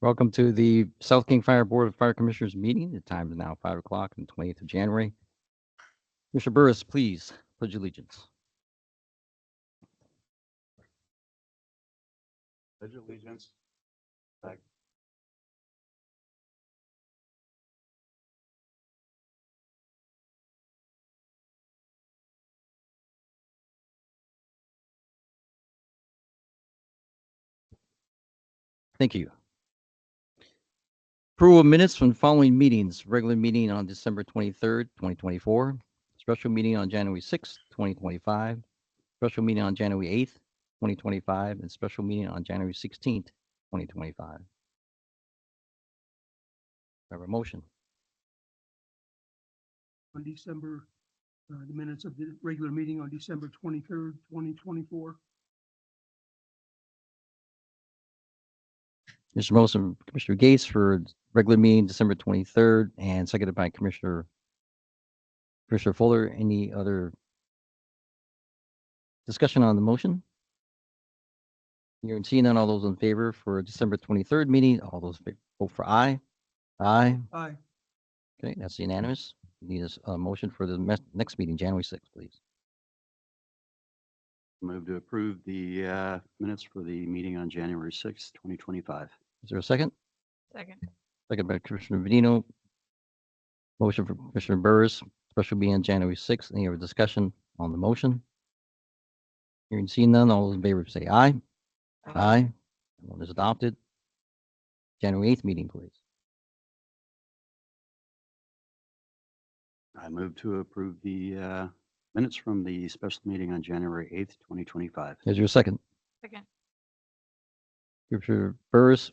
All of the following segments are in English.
Welcome to the South King Fire Board of Fire Commissioners meeting. The time is now 5 o'clock on the 28th of January. Commissioner Burris, please pledge allegiance. Pledge allegiance. Flag. Thank you. Approval of minutes from following meetings. Regular meeting on December 23rd, 2024. Special meeting on January 6th, 2025. Special meeting on January 8th, 2025. And special meeting on January 16th, 2025. I have a motion. On December, the minutes of the regular meeting on December 23rd, 2024. Mr. Motion, Commissioner Gates for regular meeting December 23rd, and seconded by Commissioner Fuller. Any other discussion on the motion? Hearing seen none, all those in favor for December 23rd meeting, all those vote for aye. Aye. Aye. Okay, that's unanimous. Need a motion for the next meeting, January 6th, please. Move to approve the minutes for the meeting on January 6th, 2025. Is there a second? Second. Second by Commissioner Vedino. Motion for Commissioner Burris, special meeting on January 6th. Any other discussion on the motion? Hearing seen none, all those in favor say aye. Aye. One is adopted. January 8th meeting, please. I move to approve the minutes from the special meeting on January 8th, 2025. Is there a second? Second. Commissioner Burris,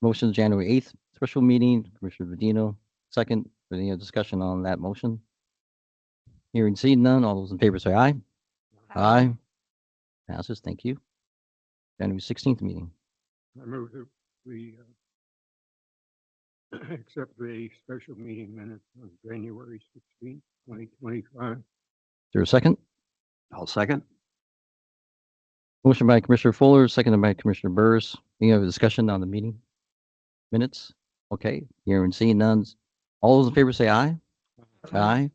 motion January 8th, special meeting. Commissioner Vedino, second. Any other discussion on that motion? Hearing seen none, all those in favor say aye. Aye. Passes, thank you. January 16th meeting. I move that we accept the special meeting minutes on January 16th, 2025. Is there a second? I'll second. Motion by Commissioner Fuller, seconded by Commissioner Burris. Any other discussion on the meeting minutes? Okay, hearing seen none. All those in favor say aye. Aye.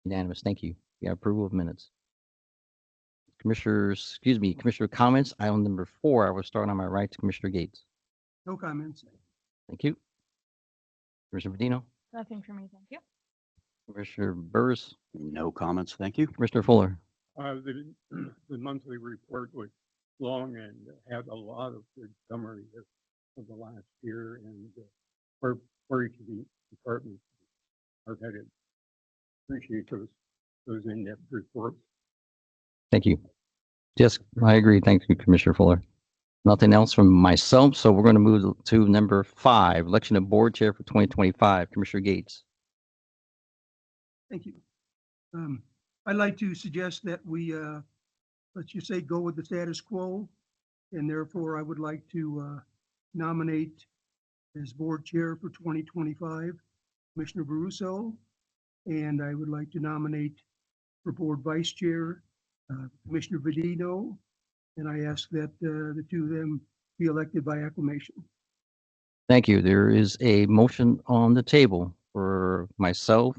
Unanimous, thank you. We have approval of minutes. Commissioner comments, item number 4. I will start on my right to Commissioner Gates. No comments. Thank you. Commissioner Vedino, Nothing for me, thank you. Commissioner Burris, No comments, thank you. Commissioner Fuller. The monthly report was long and had a lot of good summary of the last year, and for each of the departments are headed. Appreciate those in-depth reports. Thank you. Yes, I agree. Thank you, Commissioner Fuller. Nothing else from myself, so we're going to move to number 5, election of board chair for 2025. Commissioner Gates. Thank you. I'd like to suggest that we, let's just say, go with the status quo. And therefore, I would like to nominate as board chair for 2025, Commissioner Baruso. And I would like to nominate for board vice chair, Commissioner Vedino. And I ask that the two of them be elected by acclamation. Thank you. There is a motion on the table for myself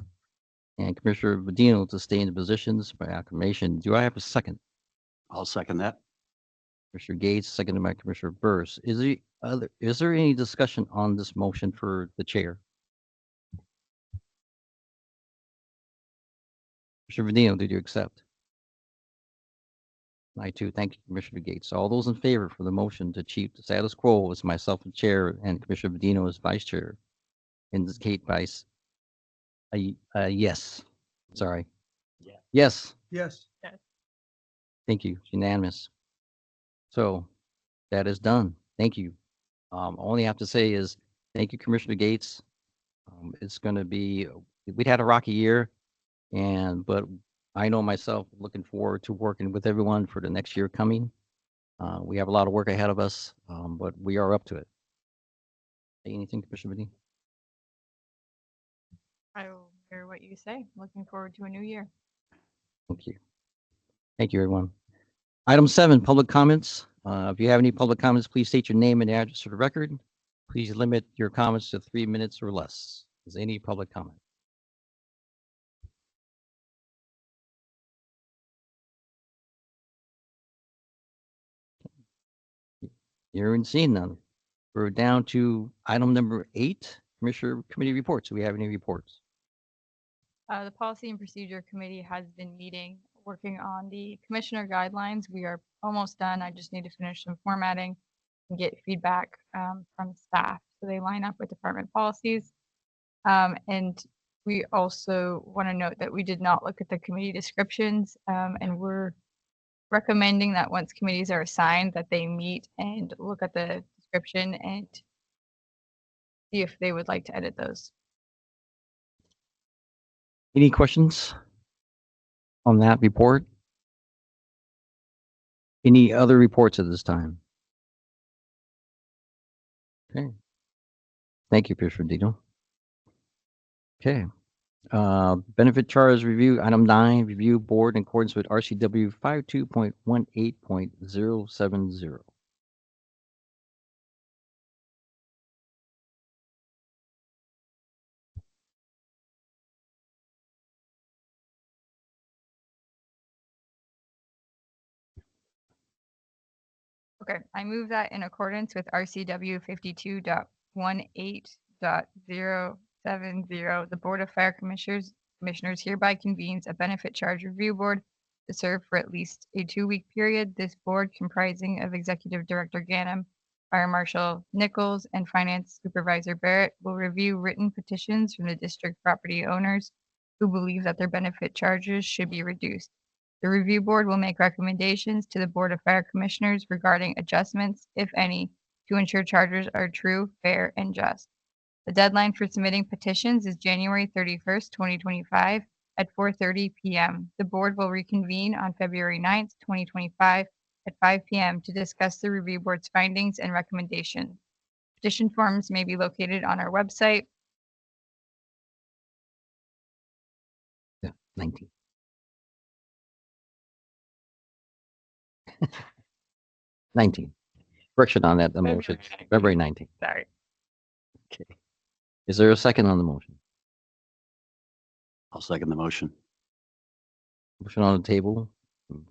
and Commissioner Vedino to stay in the positions by acclamation. Do I have a second? I'll second that. Commissioner Gates, seconded by Commissioner Burris. Is there any discussion on this motion for the chair? Commissioner Vedino, did you accept? I too. Thank you, Commissioner Gates. All those in favor for the motion to keep the status quo as myself as chair and Commissioner Vedino as vice chair indicate by yes. Sorry. Yeah. Yes. Yes. Thank you. It's unanimous. So that is done. Thank you. All I have to say is thank you, Commissioner Gates. It's going to be, we'd had a rocky year, but I know myself looking forward to working with everyone for the next year coming. We have a lot of work ahead of us, but we are up to it. Anything, Commissioner Vedino? I will hear what you say. Looking forward to a new year. Thank you. Thank you, everyone. Item 7, public comments. If you have any public comments, please state your name and address for the record. Please limit your comments to 3 minutes or less. Is any public comment? Hearing and seeing none. We're down to item number 8, Commissioner Committee reports. Do we have any reports? The Policy and Procedure Committee has been meeting, working on the commissioner guidelines. We are almost done. I just need to finish some formatting and get feedback from staff so they line up with department policies. And we also want to note that we did not look at the committee descriptions, and we're recommending that once committees are assigned, that they meet and look at the description and see if they would like to edit those. Any questions on that report? Any other reports at this time? Okay. Thank you, Commissioner Dino. Okay. Benefit charge review, item 9, review board in accordance with RCW 52.18.070. Okay, I move that in accordance with RCW 52.18.070, the Board of Fire Commissioners hereby convenes a benefit charge review board to serve for at least a 2-week period. This board, comprising of Executive Director Ganem, Fire Marshal Nichols, and Finance Supervisor Barrett, will review written petitions from the district property owners who believe that their benefit charges should be reduced. The review board will make recommendations to the Board of Fire Commissioners regarding adjustments, if any, to ensure charges are true, fair, and just. The deadline for submitting petitions is January 31st, 2025 at 4:30 p.m. The board will reconvene on February 9th, 2025 at 5 p.m. to discuss the review board's findings and recommendations. Petition forms may be located on our website. 19. 19. Correction on that, the motion, February 19th. Sorry. Okay. Is there a second on the motion? I'll second the motion. Motion on the table,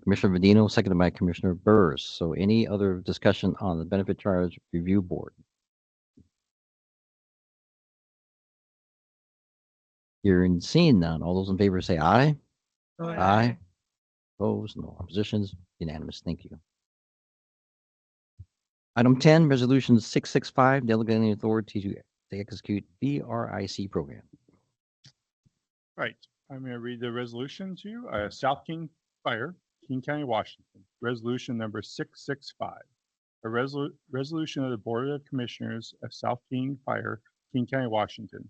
Commissioner Medino, seconded by Commissioner Burrs. So any other discussion on the benefit charge review board? Hearing and seeing none. All those in favor say aye. Aye. Opposed? No oppositions? Unanimous. Thank you. Item 10, Resolution 665, delegating authority to execute BRIC program. Right, I'm going to read the resolution to you. South King Fire, King County, Washington. Resolution number 665. A resolution of the Board of Commissioners of South King Fire, King County, Washington.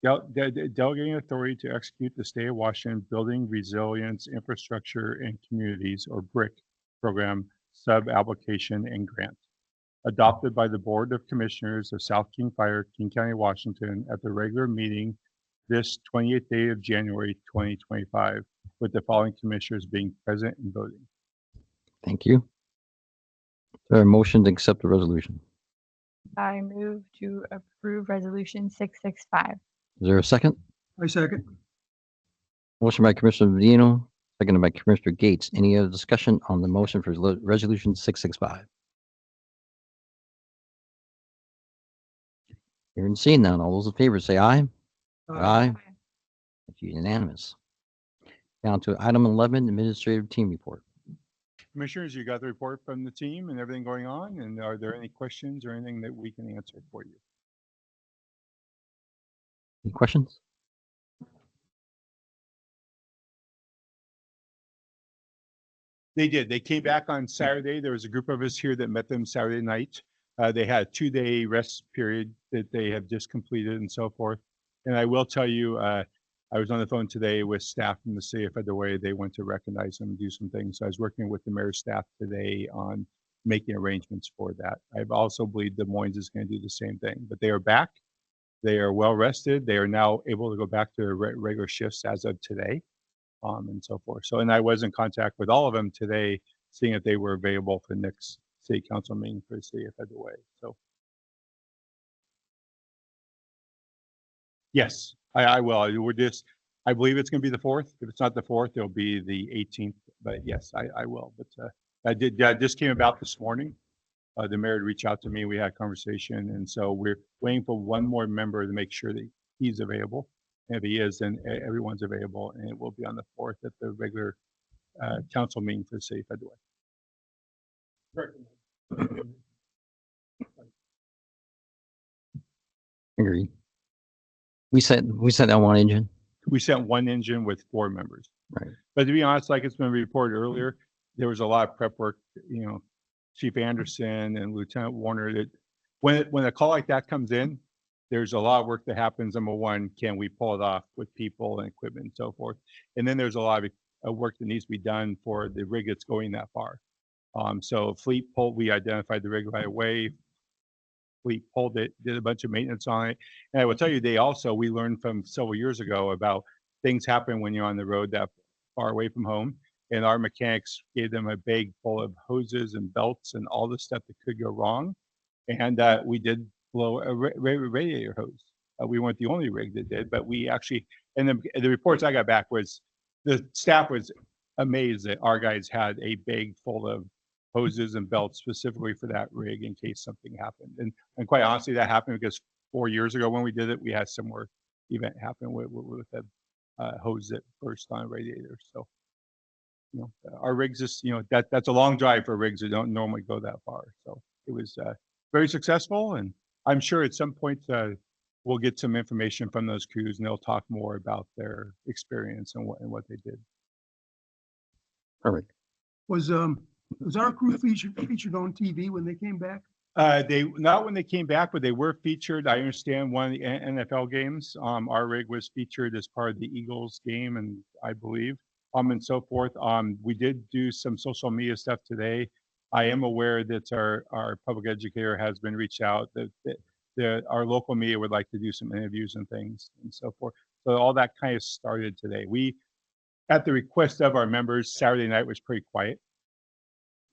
Delegating authority to execute the State of Washington Building Resilience Infrastructure and Communities, or BRIC, program sub-application and grant. Adopted by the Board of Commissioners of South King Fire, King County, Washington at the regular meeting this 28th day of January 2025, with the following commissioners being present and voting. Thank you. Is there a motion to accept the resolution? I move to approve Resolution 665. Is there a second? I second. Motion by Commissioner Medino, seconded by Commissioner Gates. Any other discussion on the motion for Resolution 665? Hearing and seeing none. All those in favor say aye. Aye. Thank you. Unanimous. Down to item 11, administrative team report. Commissioners, you got the report from the team and everything going on, and are there any questions or anything that we can answer for you? Any questions? They did. They came back on Saturday. There was a group of us here that met them Saturday night. They had a 2-day rest period that they have just completed and so forth. And I will tell you, I was on the phone today with staff from the city of Federal Way. They went to recognize them and do some things. So I was working with the mayor's staff today on making arrangements for that. I also believe Des Moines is going to do the same thing, but they are back. They are well rested. They are now able to go back to their regular shifts as of today, and so forth. So, and I was in contact with all of them today seeing if they were available for the next city council meeting for the city of Federal Way. So yes, I will. I believe it's going to be the 4th. If it's not the 4th, it'll be the 18th. But yes, I will. But I just came about this morning. The mayor had reached out to me. We had a conversation, and so we're waiting for one more member to make sure that he's available. And if he is, then everyone's available, and it will be on the 4th at the regular council meeting for the city of Federal Way. Agreed. We sent that one engine. We sent one engine with 4 members. Right. But to be honest, like it's been reported earlier, there was a lot of prep work, Chief Anderson and Lieutenant Warner, that when a call like that comes in, there's a lot of work that happens. Number one, can we pull it off with people and equipment and so forth? And then there's a lot of work that needs to be done for the rig that's going that far. So fleet pulled, we identified the rig right away. Fleet pulled it, did a bunch of maintenance on it. And I will tell you, we learned from several years ago about things happen when you're on the road that far away from home. And our mechanics gave them a bag full of hoses and belts and all the stuff that could go wrong. And we did blow a radiator hose. We weren't the only rig that did, but we actually, and the reports I got back was the staff was amazed that our guys had a bag full of hoses and belts specifically for that rig in case something happened. And quite honestly, that happened because 4 years ago when we did it, we had similar event happen with a hose that burst on a radiator. So, our rigs just, that's a long drive for rigs that don't normally go that far. So it was very successful, and I'm sure at some point we'll get some information from those crews, and they'll talk more about their experience and what they did. Perfect. Was our crew featured on TV when they came back? They not when they came back, but they were featured. I understand one of the NFL games. Our rig was featured as part of the Eagles game, and I believe, and so forth. We did do some social media stuff today. I am aware that our public educator has been reached out that our local media would like to do some interviews and things and so forth. So all that kind of started today. We, at the request of our members, Saturday night was pretty quiet,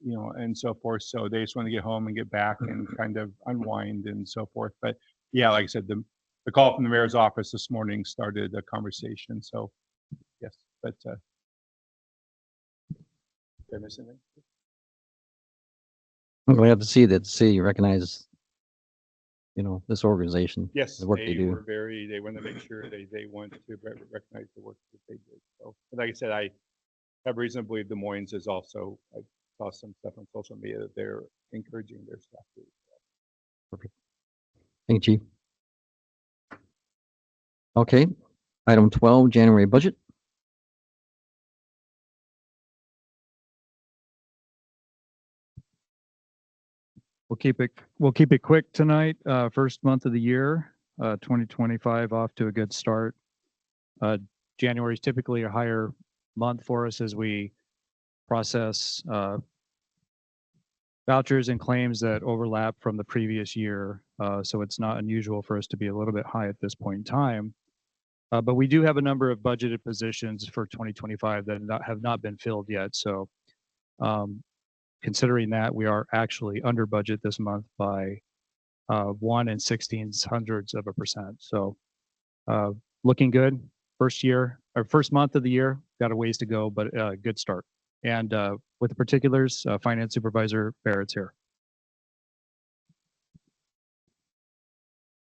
and so forth. So they just want to get home and get back and kind of unwind and so forth. But yeah, like I said, the call from the mayor's office this morning started a conversation. So yes, but did I miss anything? I'm glad to see that the city recognizes, this organization. Yes, the work they do. they want to make sure they want to recognize the work that they did. So, like I said, I have reason to believe Des Moines is also, I saw some stuff on social media that they're encouraging their staff to. Perfect. Thank you, Chief. Okay, item 12, January budget. We'll keep it quick tonight. First month of the year, 2025 off to a good start. January is typically a higher month for us as we process vouchers and claims that overlap from the previous year. So it's not unusual for us to be a little bit high at this point in time. But we do have a number of budgeted positions for 2025 that have not been filled yet. So considering that, we are actually under budget this month by 1 1600%. So looking good. First month of the year, got a ways to go, but good start. And with the particulars, Finance Supervisor Barrett's here.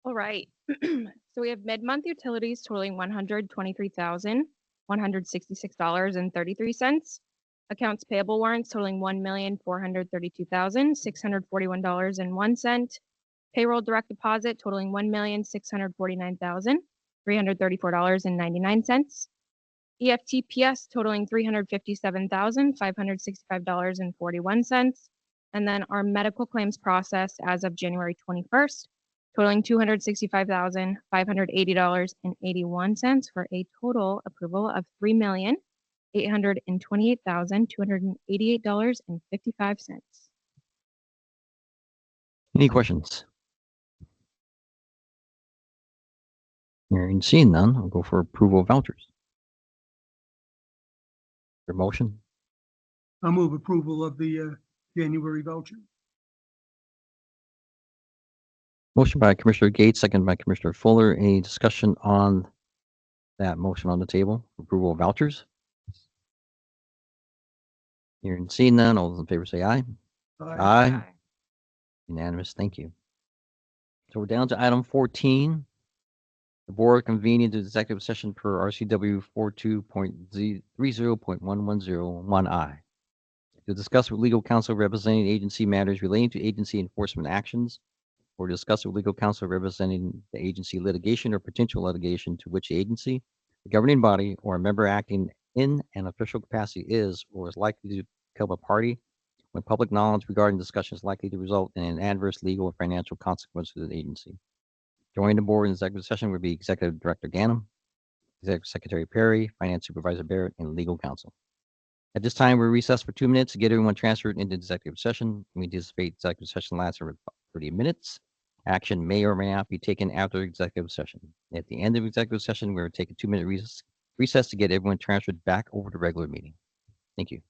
All right. So we have mid-month utilities totaling $123,166.33. Accounts payable warrants totaling $1,432,641.01. Payroll direct deposit totaling $1,649,334.99. EFTPS totaling $357,565.41. And then our medical claims processed as of January 21st, totaling $265,580.81 for a total approval of $3,828,288.55. Any questions? Hearing and seeing none, I'll go for approval of vouchers. Your motion? I'll move approval of the January voucher. Motion by Commissioner Gates, second by Commissioner Fuller. Any discussion on that motion on the table? Approval of vouchers? Hearing and seeing none, all those in favor say aye. Aye. Unanimous, thank you. So we're down to item 14. The board convening the executive session per RCW 42.30.1101I to discuss with legal counsel representing agency matters relating to agency enforcement actions, or discuss with legal counsel representing the agency litigation or potential litigation to which the agency, the governing body, or a member acting in an official capacity is or is likely to become a party when public knowledge regarding discussion is likely to result in an adverse legal or financial consequence to the agency. Joining the board in executive session would be Executive Director Ganem, Executive Secretary Perry, Finance Supervisor Barrett, and Legal Counsel. At this time, we're recessed for 2 minutes to get everyone transferred into executive session. We anticipate executive session lasts for 30 minutes. Action may or may not be taken after executive session. At the end of executive session, we're taking a 2-minute recess to get everyone transferred back over to regular meeting. Thank you.